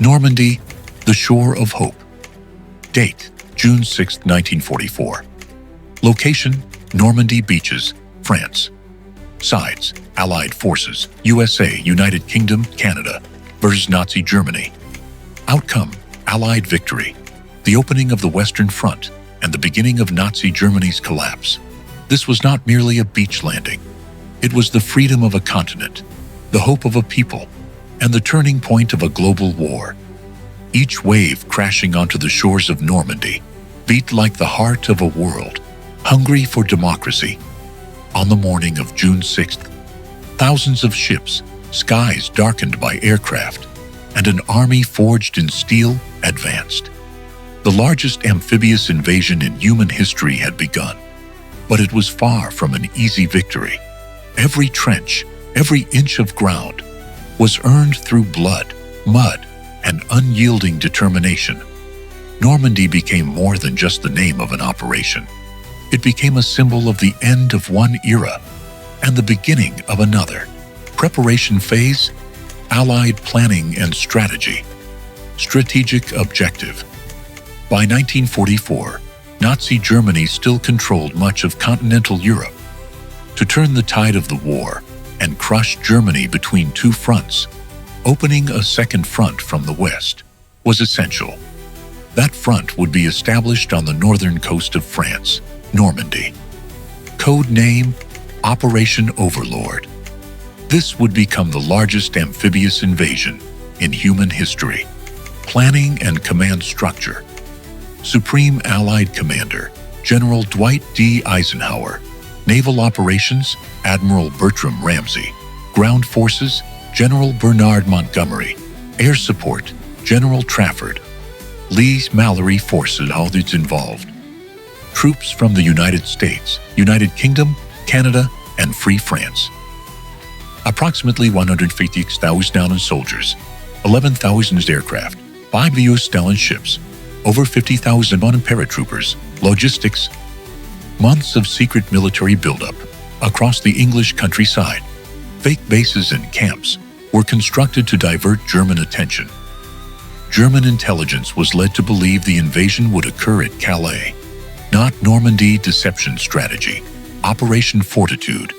Normandy, the Shore of Hope. Date, June 6, 1944. Location, Normandy Beaches, France. Sides, Allied forces, USA, United Kingdom, Canada, versus Nazi Germany. Outcome, Allied victory. The opening of the Western Front and the beginning of Nazi Germany's collapse. This was not merely a beach landing. It was the freedom of a continent, the hope of a people, and the turning point of a global war. Each wave crashing onto the shores of Normandy beat like the heart of a world hungry for democracy. On the morning of June 6th, thousands of ships, skies darkened by aircraft, and an army forged in steel advanced. The largest amphibious invasion in human history had begun, but it was far from an easy victory. Every trench, every inch of ground was earned through blood, mud, and unyielding determination. Normandy became more than just the name of an operation. It became a symbol of the end of one era and the beginning of another. Preparation phase, Allied planning and strategy. Strategic objective. By 1944, Nazi Germany still controlled much of continental Europe. To turn the tide of the war and crush Germany between two fronts, opening a second front from the west was essential. That front would be established on the northern coast of France, Normandy. Code name, Operation Overlord. This would become the largest amphibious invasion in human history. Planning and command structure. Supreme Allied Commander, General Dwight D. Eisenhower. Naval Operations, Admiral Bertram Ramsay. Ground Forces, General Bernard Montgomery. Air Support, General Trafford. Lee's Mallory forces all that's involved. Troops from the United States, United Kingdom, Canada, and Free France. Approximately 156,000 soldiers, 11,000 aircraft, 5,000 ships, over 50,000 paratroopers, logistics, months of secret military buildup across the English countryside. Fake bases and camps were constructed to divert German attention. German intelligence was led to believe the invasion would occur at Calais, not Normandy. Deception strategy, Operation Fortitude.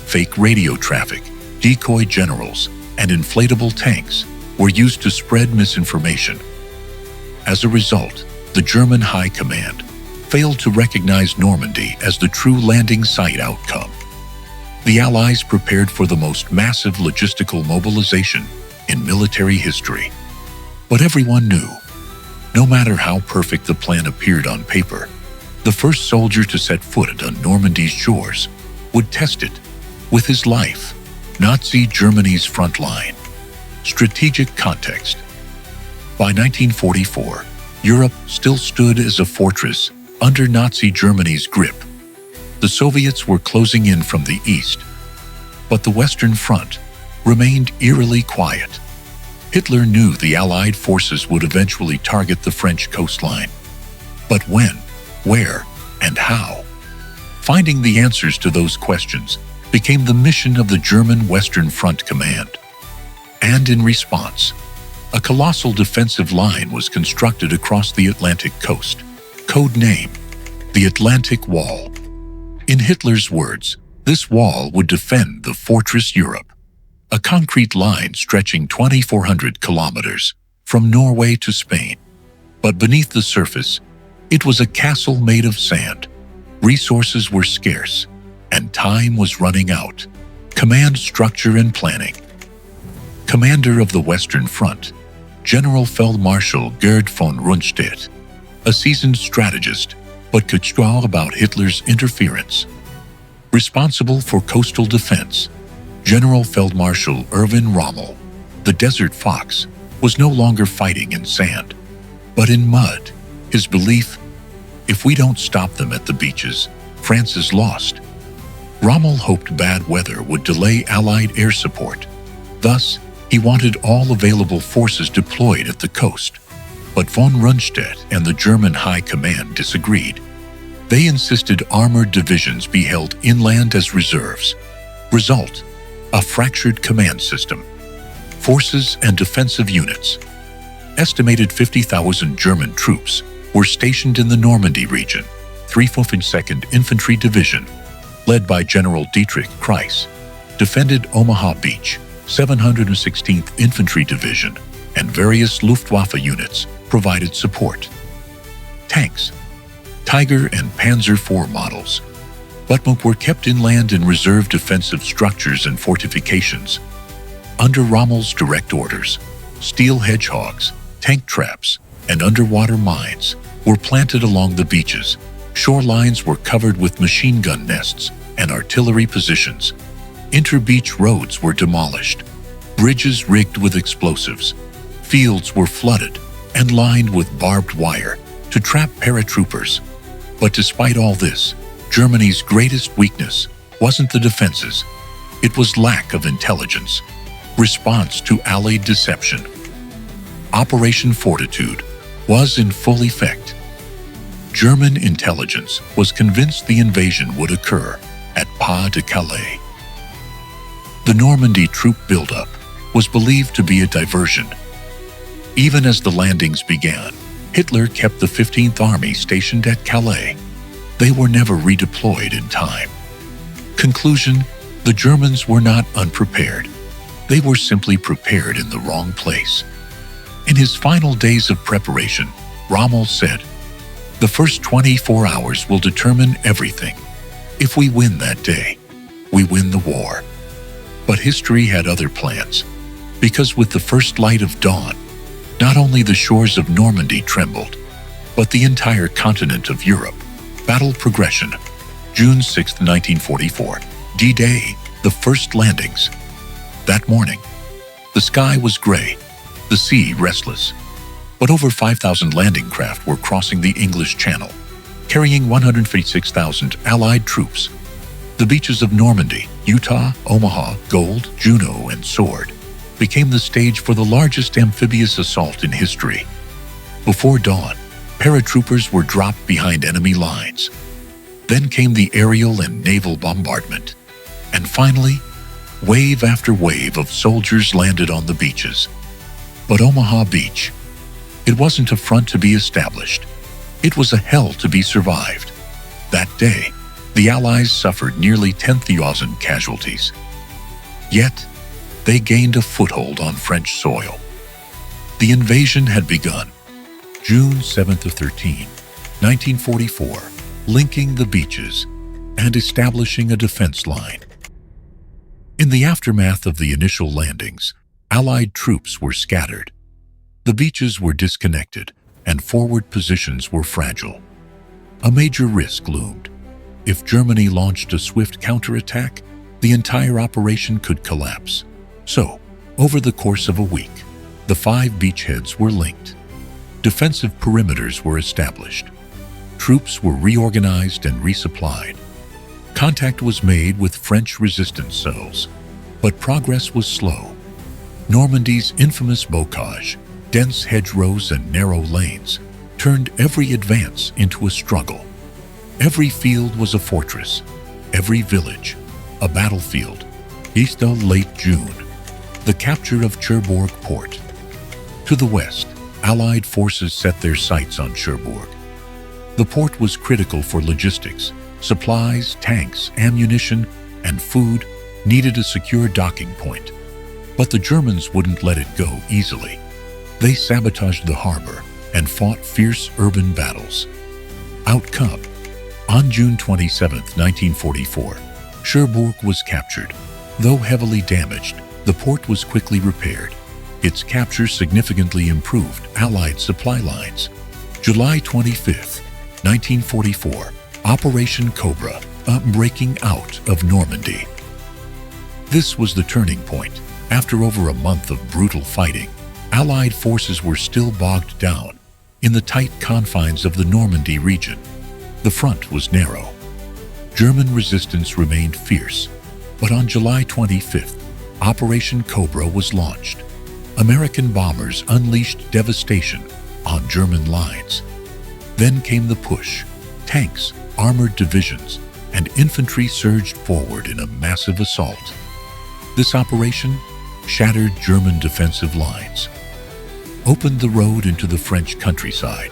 Fake radio traffic, decoy generals, and inflatable tanks were used to spread misinformation. As a result, the German High Command failed to recognize Normandy as the true landing site. Outcome. The Allies prepared for the most massive logistical mobilization in military history. But everyone knew, no matter how perfect the plan appeared on paper, the first soldier to set foot on Normandy's shores would test it with his life. Nazi Germany's front line. Strategic context. By 1944, Europe still stood as a fortress under Nazi Germany's grip. The Soviets were closing in from the east, but the Western Front remained eerily quiet. Hitler knew the Allied forces would eventually target the French coastline. But when, where, and how? Finding the answers to those questions became the mission of the German Western Front Command. And in response, a colossal defensive line was constructed across the Atlantic coast. Code name, the Atlantic Wall. In Hitler's words, this wall would defend the fortress Europe, a concrete line stretching 2,400 kilometers from Norway to Spain. But beneath the surface, it was a castle made of sand. Resources were scarce, and time was running out. Command structure and planning. Commander of the Western Front, General Feldmarschall Gerd von Rundstedt, a seasoned strategist, but curious about Hitler's interference. Responsible for coastal defense, General Feldmarschall Erwin Rommel, the Desert Fox, was no longer fighting in sand, but in mud. His belief, if we don't stop them at the beaches, France is lost. Rommel hoped bad weather would delay Allied air support. Thus, he wanted all available forces deployed at the coast. But von Rundstedt and the German High Command disagreed. They insisted armored divisions be held inland as reserves. Result, a fractured command system. Forces and defensive units estimated 50,000 German troops were stationed in the Normandy region. 352nd Infantry Division, led by General Dietrich Kreis, defended Omaha Beach. 716th Infantry Division and various Luftwaffe units provided support. Tanks, Tiger and Panzer IV models, but were kept inland in reserve defensive structures and fortifications. Under Rommel's direct orders, steel hedgehogs, tank traps, and underwater mines were planted along the beaches. Shorelines were covered with machine gun nests and artillery positions. Inter-beach roads were demolished, bridges rigged with explosives. Fields were flooded and lined with barbed wire to trap paratroopers. But despite all this, Germany's greatest weakness wasn't the defenses. It was lack of intelligence. Response to Allied deception. Operation Fortitude was in full effect. German intelligence was convinced the invasion would occur at Pas de Calais. The Normandy troop buildup was believed to be a diversion. Even as the landings began, Hitler kept the 15th Army stationed at Calais. They were never redeployed in time. Conclusion: the Germans were not unprepared. They were simply prepared in the wrong place. In his final days of preparation, Rommel said, "The first 24 hours will determine everything. If we win that day, we win the war." But history had other plans, because with the first light of dawn, not only the shores of Normandy trembled, but the entire continent of Europe. Battle progression. June 6, 1944. D-Day, the first landings. That morning, the sky was gray, the sea restless, but over 5,000 landing craft were crossing the English Channel, carrying 156,000 Allied troops. The beaches of Normandy, Utah, Omaha, Gold, Juno, and Sword became the stage for the largest amphibious assault in history. Before dawn, paratroopers were dropped behind enemy lines. Then came the aerial and naval bombardment. And finally, wave after wave of soldiers landed on the beaches. But Omaha Beach, it wasn't a front to be established. It was a hell to be survived. That day, the Allies suffered nearly 10,000 casualties. Yet, they gained a foothold on French soil. The invasion had begun. June 7th of 1944, linking the beaches and establishing a defense line. In the aftermath of the initial landings, Allied troops were scattered. The beaches were disconnected, and forward positions were fragile. A major risk loomed. If Germany launched a swift counterattack, the entire operation could collapse. So, over the course of a week, the 5 beachheads were linked. Defensive perimeters were established. Troops were reorganized and resupplied. Contact was made with French resistance cells, but progress was slow. Normandy's infamous bocage, dense hedgerows and narrow lanes, turned every advance into a struggle. Every field was a fortress, every village a battlefield. East of late June, the capture of Cherbourg port. To the west, Allied forces set their sights on Cherbourg. The port was critical for logistics. Supplies, tanks, ammunition, and food needed a secure docking point. But the Germans wouldn't let it go easily. They sabotaged the harbor and fought fierce urban battles. Outcome: on June 27, 1944, Cherbourg was captured. Though heavily damaged, the port was quickly repaired. Its capture significantly improved Allied supply lines. July 25, 1944, Operation Cobra, a breaking out of Normandy. This was the turning point. After over a month of brutal fighting, Allied forces were still bogged down in the tight confines of the Normandy region. The front was narrow. German resistance remained fierce, but on July 25th, Operation Cobra was launched. American bombers unleashed devastation on German lines. Then came the push. Tanks, armored divisions, and infantry surged forward in a massive assault. This operation shattered German defensive lines. opened the road into the French countryside,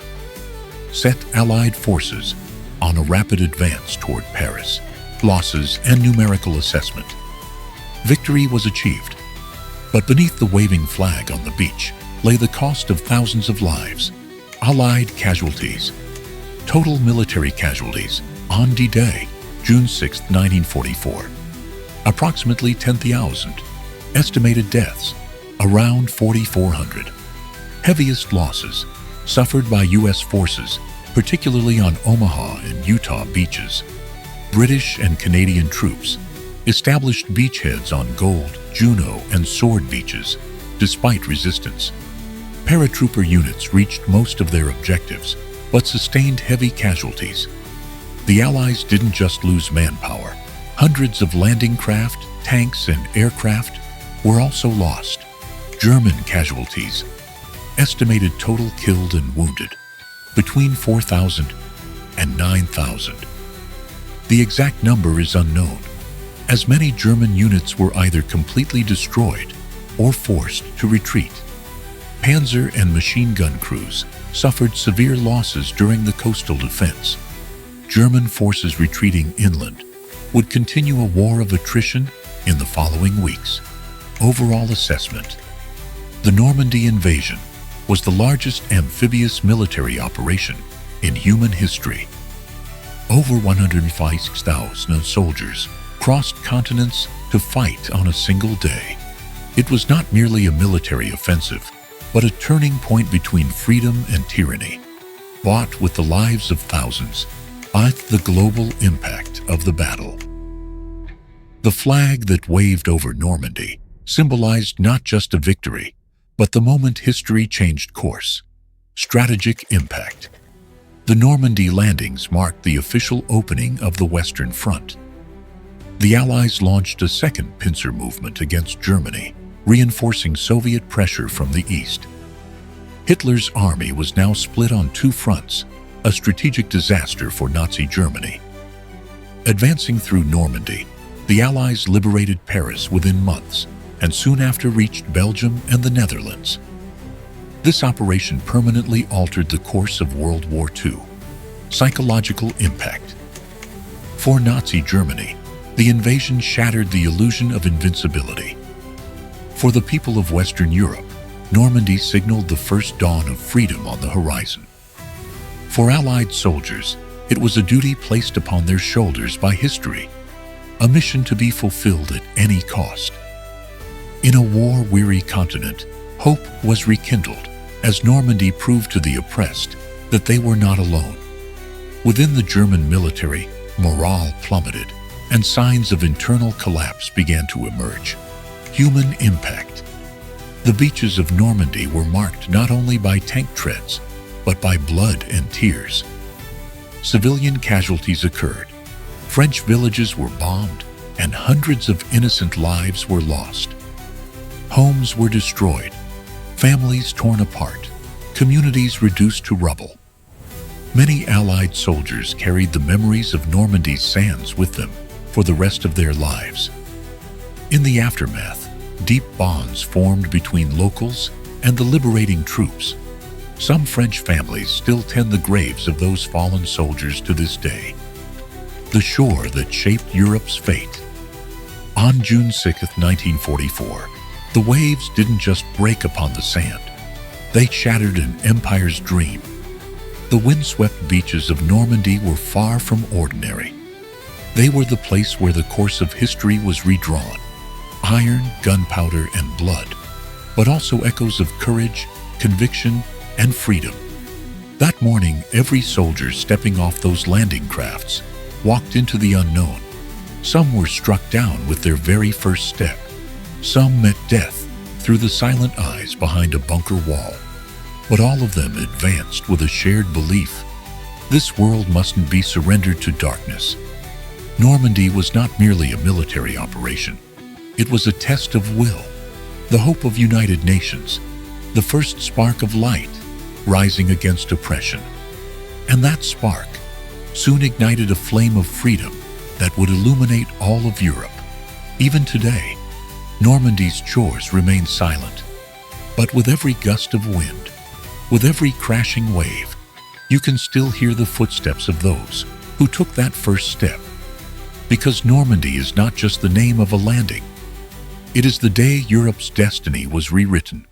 set Allied forces on a rapid advance toward Paris. Losses and numerical assessment. Victory was achieved, but beneath the waving flag on the beach lay the cost of thousands of lives. Allied casualties. Total military casualties on D-Day, June 6, 1944. Approximately 10,000. Estimated deaths, around 4,400. Heaviest losses suffered by U.S. forces, particularly on Omaha and Utah beaches. British and Canadian troops established beachheads on Gold, Juno, and Sword beaches, despite resistance. Paratrooper units reached most of their objectives, but sustained heavy casualties. The Allies didn't just lose manpower. Hundreds of landing craft, tanks, and aircraft were also lost. German casualties. Estimated total killed and wounded, between 4,000 and 9,000. The exact number is unknown, as many German units were either completely destroyed or forced to retreat. Panzer and machine gun crews suffered severe losses during the coastal defense. German forces retreating inland would continue a war of attrition in the following weeks. Overall assessment. The Normandy Invasion was the largest amphibious military operation in human history. Over 105,000 soldiers crossed continents to fight on a single day. It was not merely a military offensive, but a turning point between freedom and tyranny, bought with the lives of thousands. The global impact of the battle. The flag that waved over Normandy symbolized not just a victory, but the moment history changed course. Strategic impact. The Normandy landings marked the official opening of the Western Front. The Allies launched a second pincer movement against Germany, reinforcing Soviet pressure from the east. Hitler's army was now split on two fronts, a strategic disaster for Nazi Germany. Advancing through Normandy, the Allies liberated Paris within months, and soon after reached Belgium and the Netherlands. This operation permanently altered the course of World War II. Psychological impact. For Nazi Germany, the invasion shattered the illusion of invincibility. For the people of Western Europe, Normandy signaled the first dawn of freedom on the horizon. For Allied soldiers, it was a duty placed upon their shoulders by history, a mission to be fulfilled at any cost. In a war-weary continent, hope was rekindled as Normandy proved to the oppressed that they were not alone. Within the German military, morale plummeted, and signs of internal collapse began to emerge. Human impact. The beaches of Normandy were marked not only by tank treads, but by blood and tears. Civilian casualties occurred. French villages were bombed, and hundreds of innocent lives were lost. Homes were destroyed, families torn apart, communities reduced to rubble. Many Allied soldiers carried the memories of Normandy's sands with them for the rest of their lives. In the aftermath, deep bonds formed between locals and the liberating troops. Some French families still tend the graves of those fallen soldiers to this day. The shore that shaped Europe's fate. On June 6, 1944, the waves didn't just break upon the sand. They shattered an empire's dream. The windswept beaches of Normandy were far from ordinary. They were the place where the course of history was redrawn. Iron, gunpowder, and blood, but also echoes of courage, conviction, and freedom. That morning, every soldier stepping off those landing crafts walked into the unknown. Some were struck down with their very first step. Some met death through the silent eyes behind a bunker wall. But all of them advanced with a shared belief. This world mustn't be surrendered to darkness. Normandy was not merely a military operation. It was a test of will, the hope of united nations, the first spark of light rising against oppression. And that spark soon ignited a flame of freedom that would illuminate all of Europe. Even today, Normandy's shores remain silent, But with every gust of wind, with every crashing wave, you can still hear the footsteps of those who took that first step. Because Normandy is not just the name of a landing. It is the day Europe's destiny was rewritten.